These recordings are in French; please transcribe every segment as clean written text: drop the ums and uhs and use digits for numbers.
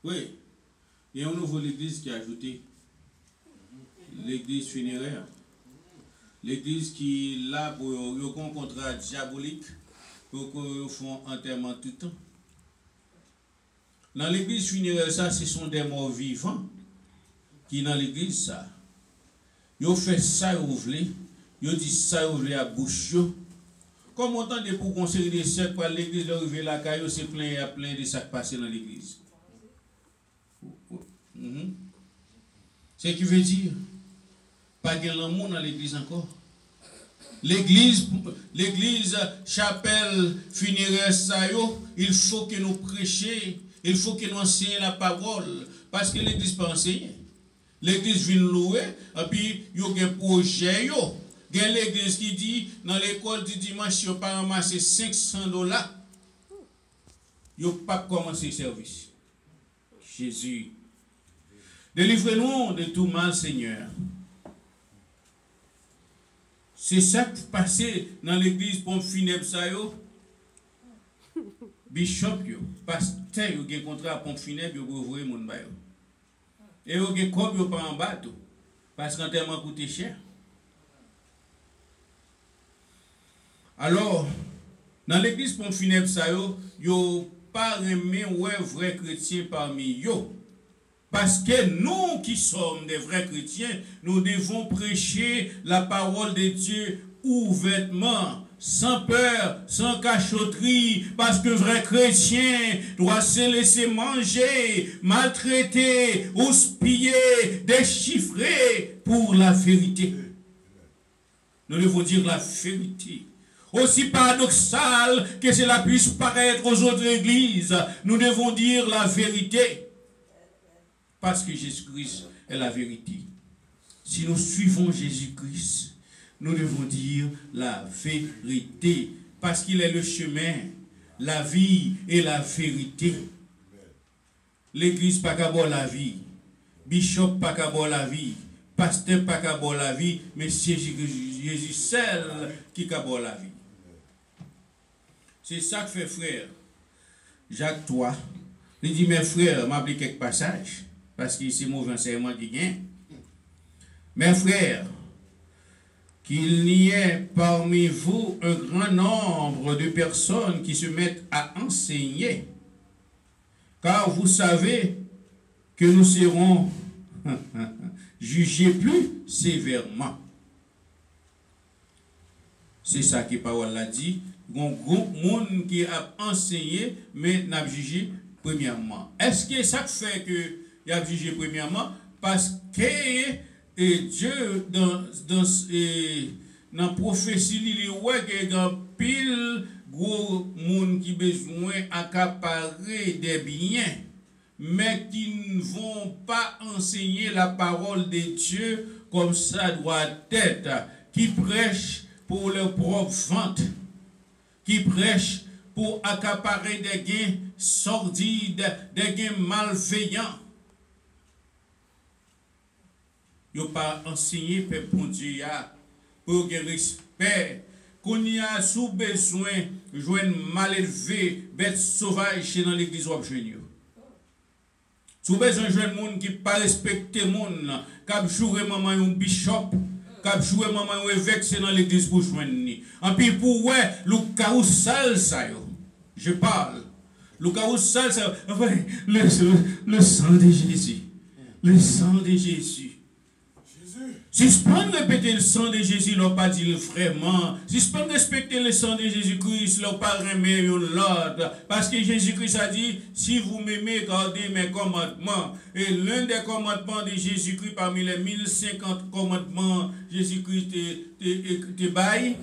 Oui. Il y a un nouveau l'église qui a ajouté. L'église funéraire. L'église qui est là pour un contrat diabolique pour qu'ils font enterrement tout le temps. Dans l'église funéraire, ça, ce sont des morts vivants qui dans l'église, ça. Ils fait ça, ils voulaient. Ils disent ça, ils voulaient à bouche. Comme on entend pour conseiller des siècles, pour l'église de arriver la caillou, c'est plein, il y a plein de sacs passés dans l'église. C'est ce qui veut dire, pas de l'amour dans l'église encore. L'église, chapelle funéraire, ça, il faut que nous prêchions, il faut que nous enseignions la parole, parce que l'église peut enseigner. L'église vient louer, et puis il y a un projet. Il y a l'église qui dit, dans l'école du dimanche, il n'y a pas ramassé $500. Il n'y a pas commencé le service. Jésus. Délivrez-nous de tout mal, Seigneur. C'est ça qui passe dans l'église pompe funèbre ça yo. Bishop yo, pasteur yo gen contrat à pompe funèbre yo ouvrir mon ba yo. Et yo gen kob yo pas en bateau parce qu'enterrement coûte cher. Alors dans l'église pompe funèbre ça yo pas remet ouais vrai chrétien parmi yo. Parce que nous qui sommes des vrais chrétiens, nous devons prêcher la parole de Dieu ouvertement, sans peur, sans cachotterie, parce que vrai chrétien doit se laisser manger, maltraiter, houspiller, déchiffrer pour la vérité. Nous devons dire la vérité. Aussi paradoxal que cela puisse paraître aux autres églises, nous devons dire la vérité. Parce que Jésus-Christ est la vérité. Si nous suivons Jésus-Christ, nous devons dire la vérité. Parce qu'il est le chemin, la vie et la vérité. L'église pas qu'à boire la vie. Bishop pas qu'à boire la vie. Pasteur pas qu'à boire la vie. Mais c'est Jésus seul qui qu'à boire la vie. C'est ça que fait frère Jacques toi. Il dit, mes frères, m'a appelé quelques passages. Parce que c'est mauvais enseignement qui gagne. Mes frères, qu'il n'y ait parmi vous un grand nombre de personnes qui se mettent à enseigner, car vous savez que nous serons jugés plus sévèrement. C'est ça que la parole l'a dit. Il y a un groupe de monde qui a enseigné, mais n'a pas jugé premièrement. Est-ce que ça fait que il a jugé premièrement? Parce que Dieu, dans la prophétie, il y a pile gros monde qui besoin d'accaparer des biens, mais qui ne vont pas enseigner la parole de Dieu comme ça doit être, qui prêchent pour leur propre vente, qui prêchent pour accaparer des gains sordides, des gains malveillants. Ils n'ont pas enseigné pour Dieu pour que respect, qu'on y a sous besoin de joindre mal élevé, bête sauvage dans l'église ou junior. Sous besoin de joindre monde qui pas respecter monde, qui jouer maman un bishop, qui jouer maman un évêque dans l'église pour joindre. En puis pour ouais, le carousel ça yo. Je parle. Le carousel ça, le sang de Jésus. Le sang de Jésus. Si je peux répéter le sang de Jésus, ils n'ont pas dit vraiment. Si je peux respecter le sang de Jésus-Christ, ils n'ont pas remis l'ordre. Parce que Jésus-Christ a dit, si vous m'aimez, gardez mes commandements. Et l'un des commandements de Jésus-Christ, parmi les 1050 commandements, Jésus-Christ te baille,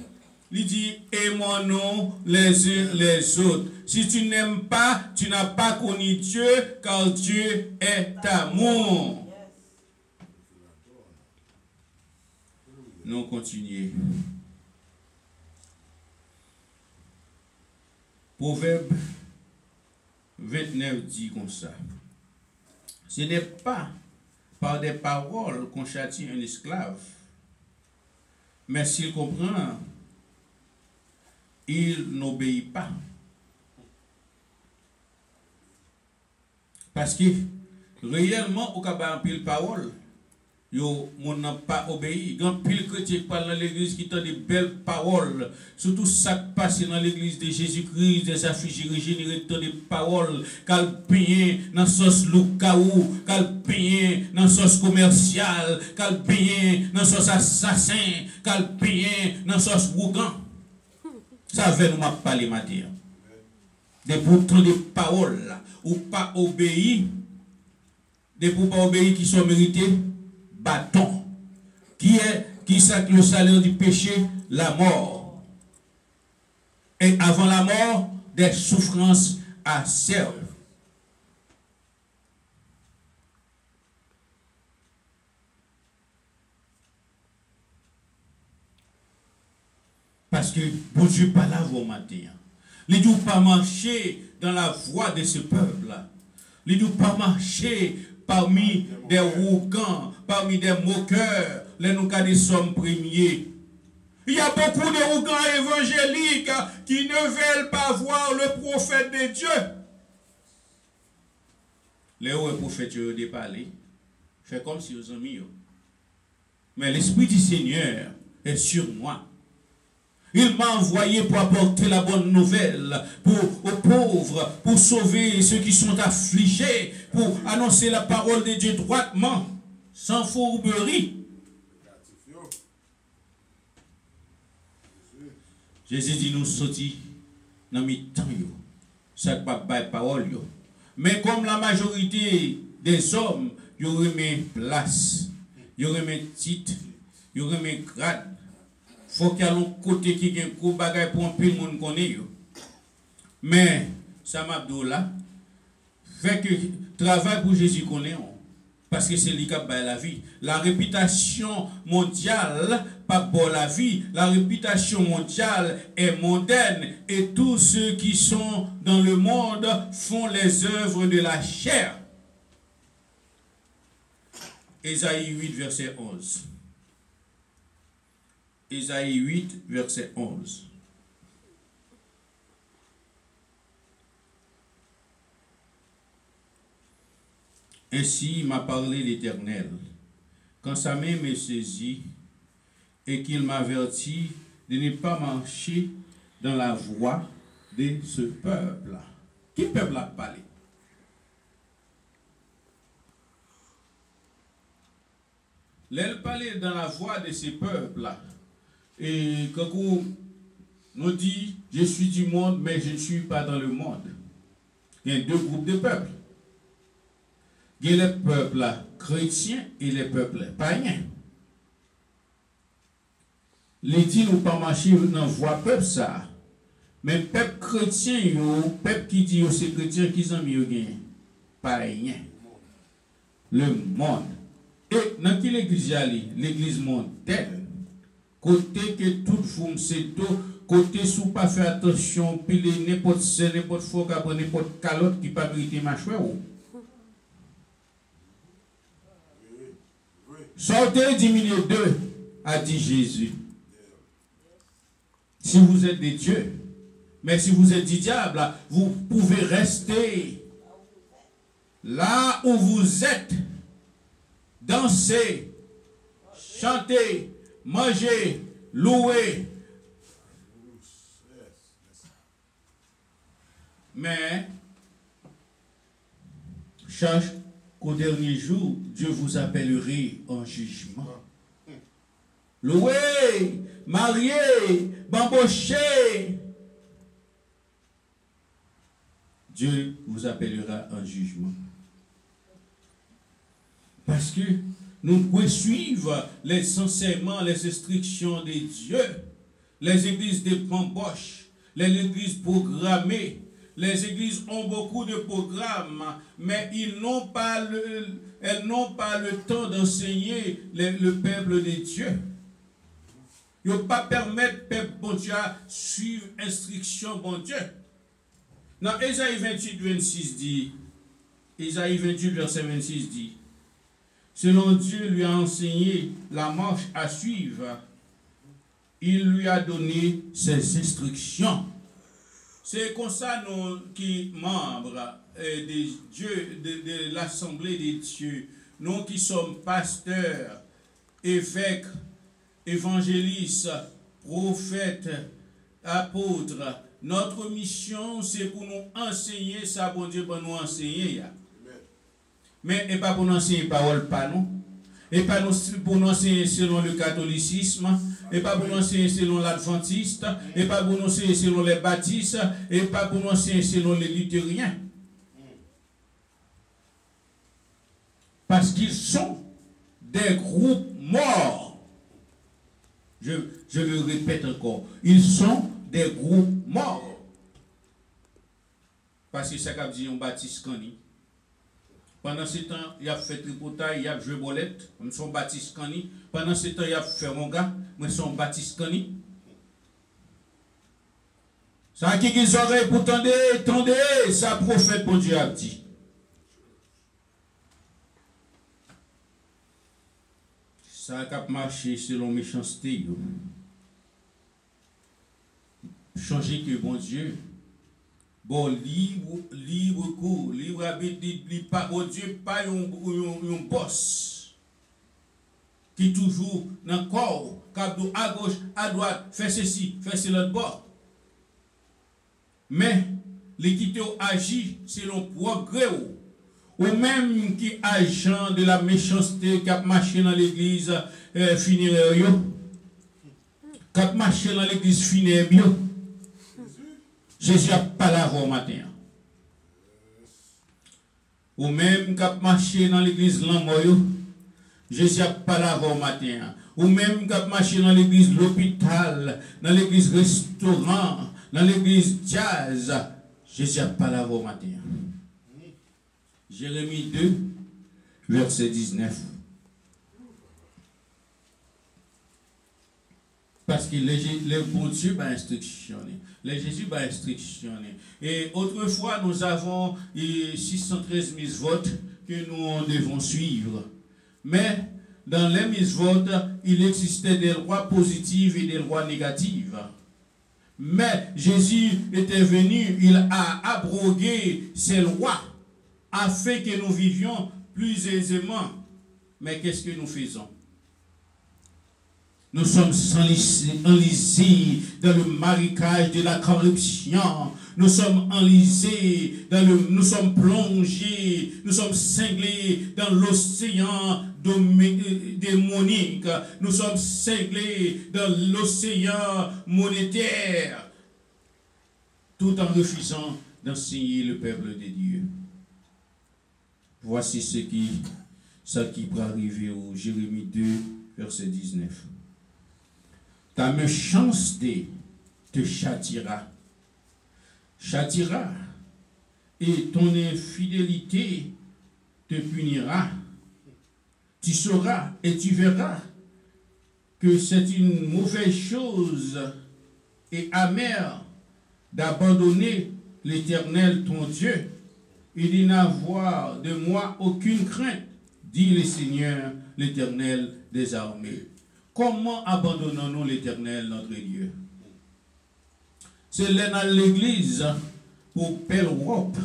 il dit, aimons-nous les uns les autres. Si tu n'aimes pas, tu n'as pas connu Dieu, car Dieu est amour. Nous continuons. Proverbe 29 dit comme ça. Ce n'est pas par des paroles qu'on châtie un esclave, mais s'il comprend, il n'obéit pas. Parce que réellement, au cas un pile parole, yo mon n'a pas obéi. Grand pile chrétien qui parle dans l'église qui tend des belles paroles, surtout ça qui passe dans l'église de Jésus-Christ, des affiches régénérées, des paroles, qu'elle paye dans sauce loukaou, qu'elle paye dans sauce commerciale, qu'elle paye dans sauce assassin, qu'elle paye dans sauce bougan. Ça veut nous parler matin. Des pourtant des paroles ou pas obéi, des pour pas obéir qui sont mérités, bâton. Qui est le salaire du péché? La mort. Et avant la mort, des souffrances acerbes. Parce que bon Dieu pas là vous matin. Il ne doit pas marcher dans la voie de ce peuple-là. Il ne doit pas marcher parmi des arrogants, parmi des moqueurs, les nous des sommes premiers. Il y a beaucoup de arrogants évangéliques qui ne veulent pas voir le prophète de Dieu. Les prophètes ont parlé, fait comme si vous amis. Mais l'Esprit du Seigneur est sur moi. Il m'a envoyé pour apporter la bonne nouvelle aux pauvres, pour sauver ceux qui sont affligés, pour annoncer la parole de Dieu droitement, sans fourberie. Jésus dit nous sortir dans le temps, ça ne pas la parole. Mais comme la majorité des hommes, ils remettent place, ils remettent titre, ils remettent grade. Il faut qu'il y ait un côté qui ait un gros bagage pour un peu de monde connaît. Mais, ça m'a dit là, fait que travail pour Jésus connaît, parce que c'est lui qui a la vie. La réputation mondiale, pas pour la vie, la réputation mondiale est mondaine et tous ceux qui sont dans le monde font les œuvres de la chair. Ésaïe 8, verset 11. Ésaïe 8, verset 11. Ainsi m'a parlé l'Éternel, quand sa main me saisit et qu'il m'avertit de ne pas marcher dans la voie de ce peuple. Qui peuple a parlé? Elle parlait dans la voie de ce peuple-là. Et quand on nous dit, je suis du monde, mais je ne suis pas dans le monde. Il y a deux groupes de peuples. Il y a les peuples chrétiens et les peuples païens. Les dit nous pas marcher dans la voie peuple ça. Mais peuple chrétien, peuple qui dit c'est chrétien qui sont mieux païen. Le monde. Et dans quelle église j'allais? L'église mondaine. Côté que tout foum c'est tout, côté sous pas faire attention, puis n'importe ce, n'importe faux, n'importe calotte qui pas mériter ma chouette. Sortez du milieu d'eux, a dit Jésus. Si vous êtes des dieux, mais si vous êtes du diable, vous pouvez rester là où vous êtes, danser, chanter, manger, louer. Mais, cherche qu'au dernier jour, Dieu vous appellerait en jugement. Louer, marier, bambocher. Dieu vous appellera en jugement. Parce que nous pouvons suivre les enseignements, les instructions de Dieu. Les églises de bamboches, les églises programmées. Les églises ont beaucoup de programmes, mais elles n'ont pas le temps d'enseigner le peuple de Dieu. Ils ne peuvent pas permettre au peuple bon Dieu à suivre l'instruction bon Dieu. Dans Ésaïe 28, 26 dit, Ésaïe 28, verset 26 dit, selon Dieu lui a enseigné la marche à suivre, il lui a donné ses instructions. C'est comme ça nous qui membres des dieux, de l'assemblée des dieux, nous qui sommes pasteurs, évêques, évangélistes, prophètes, apôtres, notre mission c'est pour nous enseigner ça, bon Dieu, pour nous enseigner. Mais et pas pour nous enseigner parole, pas nous. Et pas pour nous enseigner selon le catholicisme, et pas pour nous enseigner selon l'adventiste, et pas pour nous enseigner selon les baptistes, et pas pour nous enseigner selon les luthériens. Parce qu'ils sont des groupes morts. Je le répète encore. Ils sont des groupes morts. Parce que ça qu'a dit on baptiste Cani. Pendant ce temps, il a fait tripotaille, il a joué bolette, nous sommes Baptiste Cani. Pendant ce temps, il a fait mon gars, nous sommes Baptiste Cani. Ça qui qu'ils auraient pour tendez, ça prophète pour Dieu a dit. Ça a marché selon méchanceté. Changer que bon Dieu. Bon, libre cours, libre habitude, pas, bon Dieu, pas un boss qui toujours dans le corps, qui à gauche, à droite, fait ceci, fait cela de bord. Mais, l'équité agit selon progrès ou même qui agent de la méchanceté qui a marché dans l'église funéraire, qui a marché dans l'église funéraire. Jésus a parlé au matin. Ou même quand marché dans l'église Lamboyo, Jésus a parlé au matin. Ou même quand marché dans l'église l'hôpital, dans l'église restaurant, dans l'église jazz, Jésus a parlé au matin. Jérémie 2, verset 19. Parce que le bon Dieu va instructionner. Le Jésus va instructionner. Et autrefois, nous avons 613 votes que nous devons suivre. Mais dans les votes, il existait des lois positives et des lois négatives. Mais Jésus était venu, il a abrogé ces lois afin que nous vivions plus aisément. Mais qu'est-ce que nous faisons? Nous sommes enlisés dans le marécage de la corruption. Nous sommes enlisés nous sommes plongés, nous sommes cinglés dans l'océan démonique. Nous sommes cinglés dans l'océan monétaire, tout en refusant d'enseigner le peuple de Dieu. Voici ce qui peut arriver au Jérémie 2, verset 19. Ta méchanceté te châtira, et ton infidélité te punira. Tu sauras et tu verras que c'est une mauvaise chose et amère d'abandonner l'Éternel ton Dieu et de n'avoir de moi aucune crainte, dit le Seigneur, l'Éternel des armées. Comment abandonnons-nous l'Éternel, notre Dieu? C'est là dans l'église pour belle robe,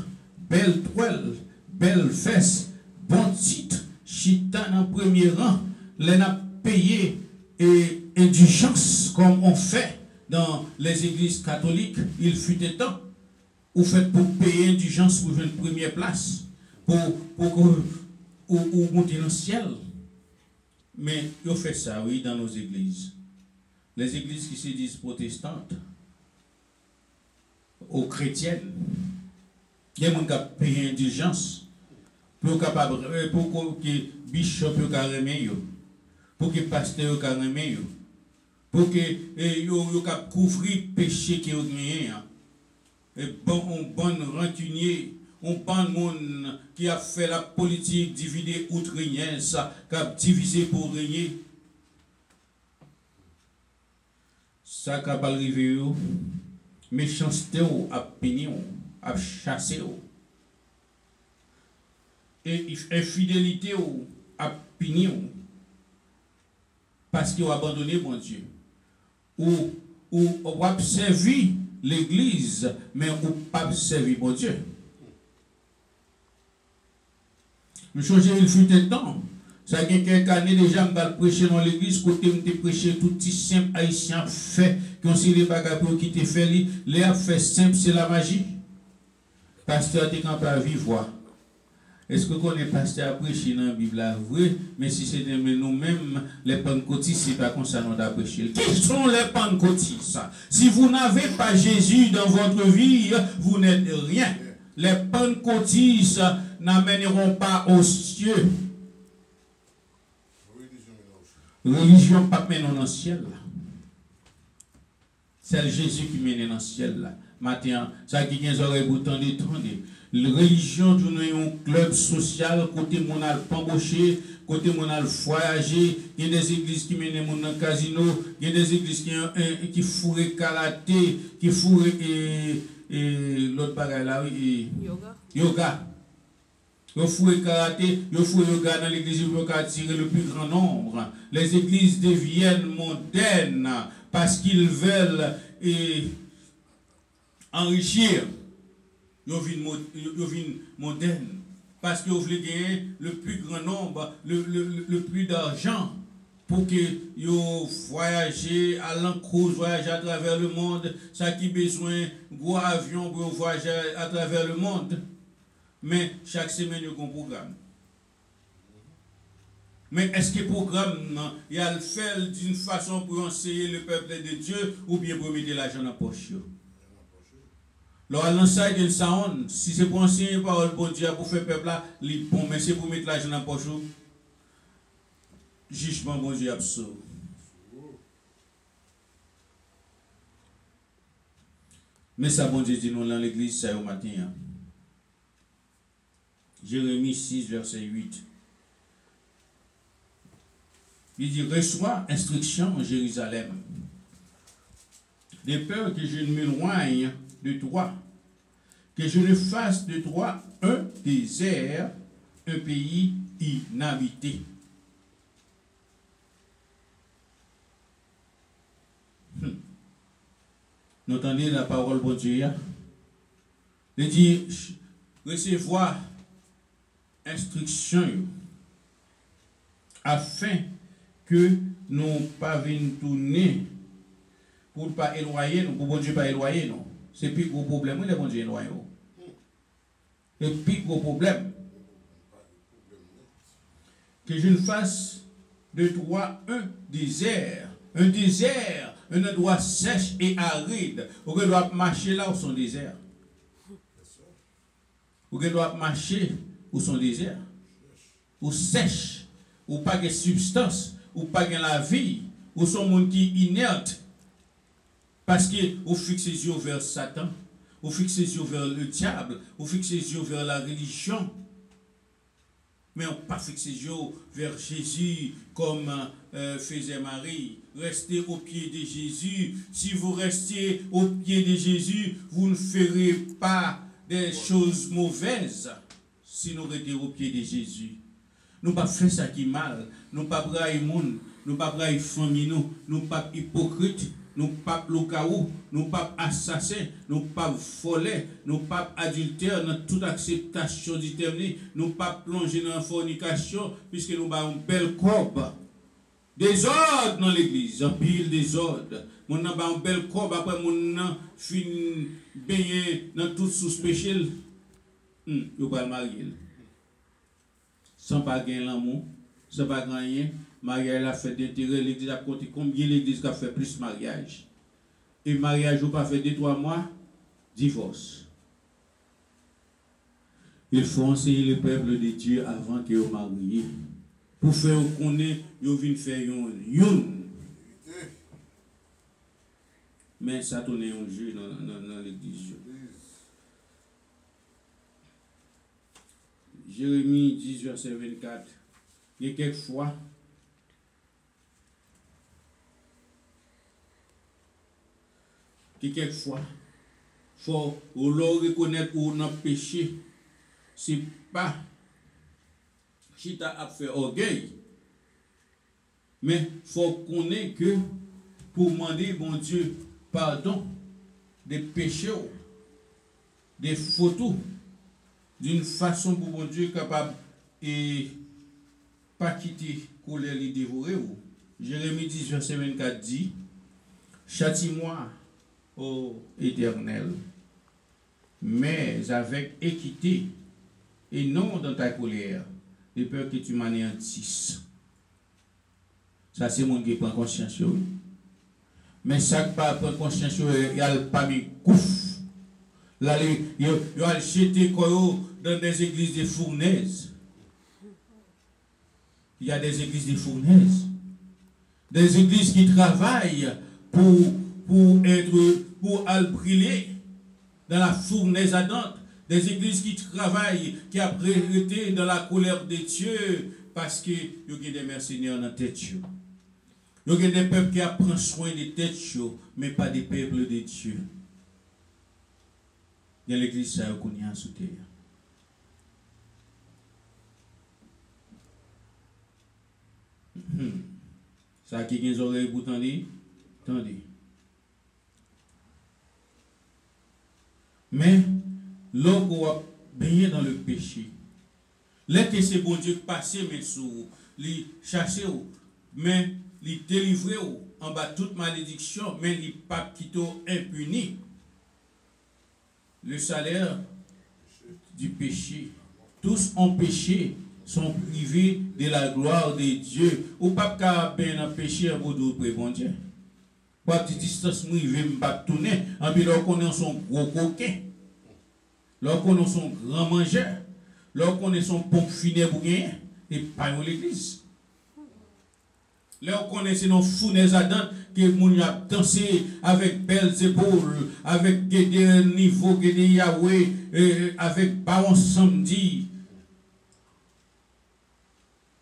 belle toile, belle fesse, bon titre, chita en premier rang, l'en a payé et indulgence comme on fait dans les églises catholiques. Il fut des temps où fait pour payer indulgence pour une première place, pour monter dans le ciel. Mais ils fait ça, oui, dans nos églises. Les églises qui se disent protestantes, aux chrétiennes, il y a des gens qui payent indulgence pour que bishop ait pour que pasteur ait pour que couvrir péché qui est un bon rancunier. On parle monde qui a fait la politique divisée outre rien, ça, qui a divisé pour régner. Ça qui a arrivé, méchanceté à punir, à chasser. Et infidélité à punir. Parce qu'ils ont abandonné mon Dieu. Ou a servi l'église, mais ou pas servi mon Dieu. Je change, il fut un temps. Ça fait quelques années déjà, je prêcher dans l'église, côté je prêcher tout petit simple haïtien fait, qu'on s'y les bagages pour quitter fait, les a fait simple, c'est la magie. Pasteur dit qu'on peut vivre. Est-ce que qu'on est pasteur à prêcher dans la Bible? Oui, mais si c'est nous-mêmes, les pentecôtistes, c'est pas comme ça nous avons prêché. Qui sont les pentecôtistes? Si vous n'avez pas Jésus dans votre vie, vous n'êtes rien. Les pentecôtistes n'amèneront pas aux cieux. Religion pas mène dans le ciel. C'est Jésus qui mène dans le ciel. Maintenant, ça qui vient oreilles pour tendre. La religion, nous avons un club social, côté mon a embauché, côté mon a voyagé, il y a des églises qui mènent mon dans le casino, il y a des églises qui fourrent karaté, qui fourrent l'autre bagaille là, yoga. Ils fourrent karaté, ils fourrent yoga dans l'église pour attirer le plus grand nombre. Les églises deviennent modernes parce qu'ils veulent enrichir. Ils viennent modernes parce qu'ils veulent gagner le plus grand nombre, le plus d'argent pour que ils voyagent à l'encroche, voyager à travers le monde. Ça qui a besoin de gros avions pour voyager à travers le monde. Mais chaque semaine, il y a un programme. Mais est-ce que le programme, il y a le fait d'une façon pour enseigner le peuple de Dieu ou bien pour mettre l'argent dans la poche? Alors, l'enseigne de Saon, si c'est pour enseigner la parole de Dieu pour faire le peuple là, il bon, mais c'est pour mettre l'argent dans la poche. Jugement, bon Dieu, absolu. Mais ça, bon Dieu, dit nous dans l'église, ça au matin. Jérémie 6, verset 8. Il dit, reçois instruction en Jérusalem, de peur que je ne m'éloigne de toi, que je ne fasse de toi un désert, un pays inhabité. Vous entendez la parole de Dieu? Il dit, recevoir instruction afin que nous ne pas venir tourner pour ne pas éloigner nous, pour bon Dieu pas éloigner nous. C'est le plus gros problème, le bon Dieu éloigné. Le plus gros problème. Que je ne fasse de toi un désert, un endroit sèche et aride, où on doit marcher là où son désert. Où on doit marcher où son désert, où sèche, où pas de substance, où pas de la vie, où son monde qui inerte. Parce que vous fixez les yeux vers Satan, vous fixez les yeux vers le diable, vous fixez les yeux vers la religion. Mais on ne pas fixer les yeux vers Jésus comme faisait Marie. Restez au pied de Jésus. Si vous restez au pied de Jésus, vous ne ferez pas des choses mauvaises. Si nous restons au pied de Jésus, nous ne pas faire ça qui est mal, nous ne pas brailler monde, nous ne pas brailler famille, nous ne pas hypocrite, nous ne pas locaou, nous ne pas assassin, nous ne pas voler, nous ne pas adultère dans toute acceptation du terme, nous ne pas plonger dans la fornication, puisque nous avons une belle courbe. Désordre dans l'église, un pile désordre. Mon n'a pas une belle courbe, après mon fin baigné dans toute sous péché. Vous pas le marier. Sans pas gagner l'amour, sans pas gagner, mariage a fait d'intérêt, l'église a compté combien l'église a fait plus mariage. Et mariage ou pas fait 2-3 mois, divorce. Il faut enseigner le peuple de Dieu avant que vous mariez. Pour faire connaître, vous venez faire une. Mais ça tourne un jeu dans l'église. Jérémie 10, verset 24. Il y a quelquefois, il faut reconnaître où on a péché. C'est pas qui t'a fait orgueil. Mais il faut connaître que pour demander, bon Dieu, pardon des péchés, des photos, d'une façon pour bon Dieu capable et pas quitter colère les dévorer. Jérémie 10, verset 24 dit, châtie-moi, ô Éternel, mais avec équité et non dans ta colère, de peur que tu m'anéantisses. Ça, c'est mon qui prend conscience. Mais ça qui pas prend conscience, il y a pas mis couf. Là, il y a jeté dans des églises de fournaises. Il y a des églises de fournaises. Des églises qui travaillent pour briller dans la fournaise ardente. Des églises qui travaillent, qui ont été dans la colère de Dieu parce qu'il y a des mercenaires dans la tête. Il y a des peuples qui prennent soin des têtes, mais pas des peuples de Dieu. Il y a l'église ça qu'on y a sous terre. Ça qui a des oreilles pour t'entendre? Attendez. Mais l'homme va baigner dans le péché. Là que c'est bon Dieu passer mais sous les chasser mais les délivrer en bas toute malédiction mais les pas quitter impuni. Le salaire du péché. Tous ont péché, sont privés de la gloire de Dieu. Ou pas qu'à bien en péché pour d'autres bon Dieu. Pas de distance, moi, il veut me tourner. En plus, là, on son gros coquin. Là, on son grand mangeur. Là, on son pompe funèbre pour gagner. Et pas dans l'église. Là, on connaît nos fournaises ardentes que moun a dansé avec belles épaules, avec des niveaux, des Yahweh, avec Baron Samedi.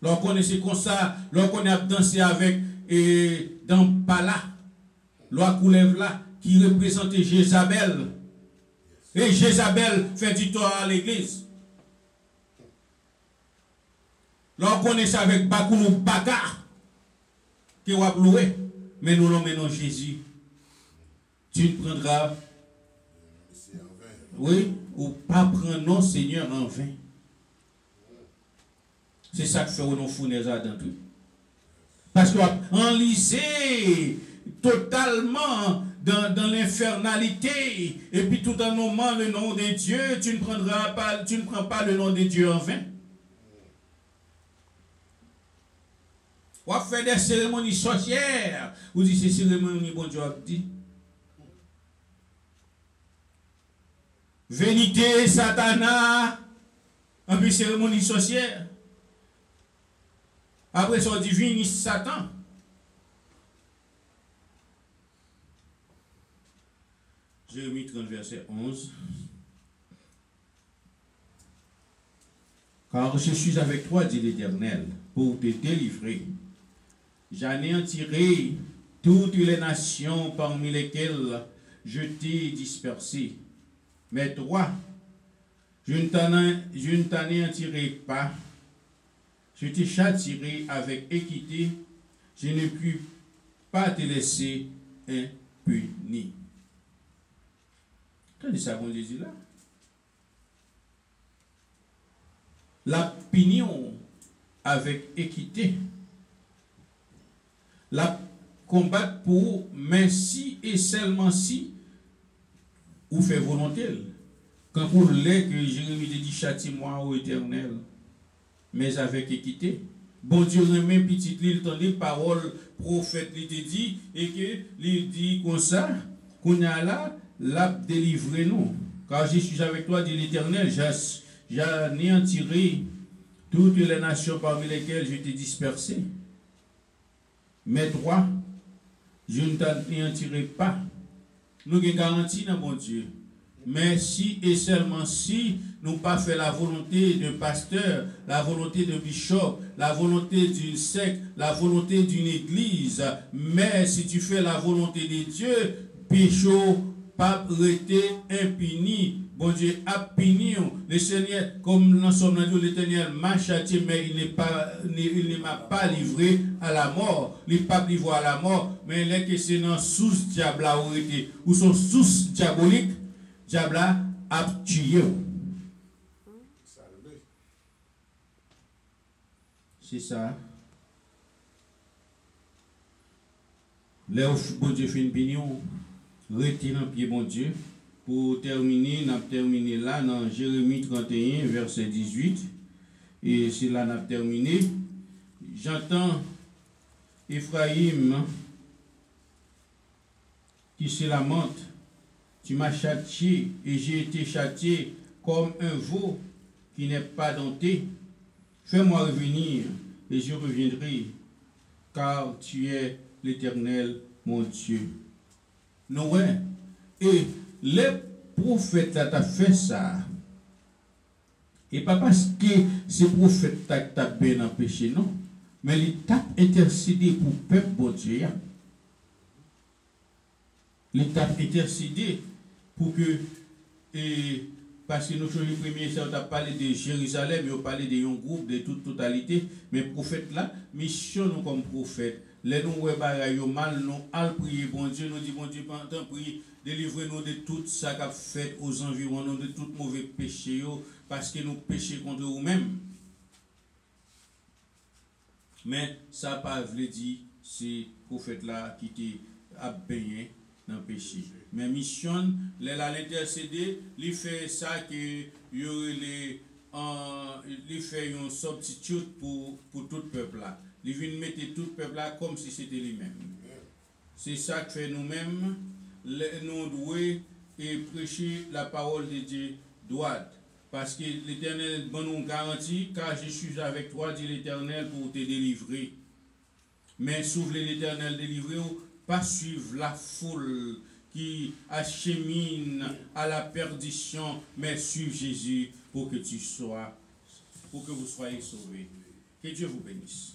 Là, on connaît comme ça, là, on a dansé avec dans Pala. Loi coulève là, qui représentait Jézabel. Et Jézabel fait du tort à l'église. Là, on connaît ça avec Bakoulou Baka, qui va louer. Mais nous l'emmenons Jésus. Tu ne prendras. Oui, ou pas prendre non Seigneur en vain. C'est ça que fait nos fournaises dans tout. Parce qu'on enlisé totalement dans l'infernalité, et puis tout en nommant le nom de Dieu, tu ne prends pas le nom de Dieu en vain. On va faire des cérémonies sorcières. Vous dites ces cérémonies, bon Dieu a dit. Vénité, Satana, en plus cérémonie sorcière. Après ça, on dit Vénité, Satan. Jérémie 30, verset 11. Car je suis avec toi, dit l'Éternel, pour te délivrer. J'anéantirai toutes les nations parmi lesquelles je t'ai dispersé. Mais toi, je ne t'anéantirai pas. Je te châtierai avec équité. Je ne puis pas te laisser impuni. Qu'est-ce que ça bon Jésus là? La punition avec équité. La combattre pour, mais si et seulement si, ou fait volonté. Quand vous l'êtes que Jérémie dit châtie-moi au Éternel, mais avec équité. Bon Dieu remet petit l'île tandis parole prophète lui dit et que il dit comme ça qu'on a là l'a délivré nous. Car je suis avec toi, dit l'Éternel, j'anéantirai toutes les nations parmi lesquelles je t'ai dispersé. Mais toi, je ne t'anéantirai pas. Nous avons garanti dans mon Dieu. Mais si et seulement si nous pas fait la volonté de pasteur, la volonté de bishop, la volonté d'une secte, la volonté d'une église, mais si tu fais la volonté de Dieu, pécho, pas rester impuni. Bon Dieu a puni. Le Seigneur, comme nous sommes dans l'Éternel, m'a châtié, mais il ne m'a pas livré à la mort. Il n'est pas livré à la mort, mais il est que c'est dans sous diable ou son sous diabolique, diable a tué. C'est ça. Là où bon Dieu fait une pignon, retirer un pied bon Dieu. Pour terminer, nous avons terminé là dans Jérémie 31, verset 18. Et c'est là nous avons terminé. J'entends Ephraïm qui se lamente. Tu m'as châtié et j'ai été châtié comme un veau qui n'est pas dompté. Fais-moi revenir et je reviendrai, car tu es l'Éternel, mon Dieu. Non, ouais. Et les prophètes t'ont fait ça. Et pas parce que ces prophètes t'ont bien empêché, non. Mais ils t'ont intercédé pour le peuple, bon Dieu. Ils t'ont intercédé pour que. Parce que nous, le premier, ça, on a parlé de Jérusalem, on a parlé de un groupe, de toute totalité. Mais prophète là, mission nous comme prophète. Les nous ouais mal, nous allons prier, bon Dieu, nous dit bon Dieu, pendant prier, délivrez-nous de tout ça qu'a fait aux environs, de tout mauvais péché, parce que nous péchons contre nous-mêmes. Mais ça n'a pas voulu dire ces prophètes-là qui a baigné dans le péché. Mais mission, les l'intercéder, il fait ça que il fait un substitut pour tout le peuple là. Il vient mettre tout le peuple là comme si c'était lui-même. C'est ça que fait nous-mêmes, nous devons prêcher la parole de Dieu droite. Parce que l'Éternel nous garantit, car je suis avec toi, dit l'Éternel, pour te délivrer. Mais sauve l'Éternel délivré, pas suivre la foule qui achemine à la perdition, mais suivre Jésus pour que vous soyez sauvés. Que Dieu vous bénisse.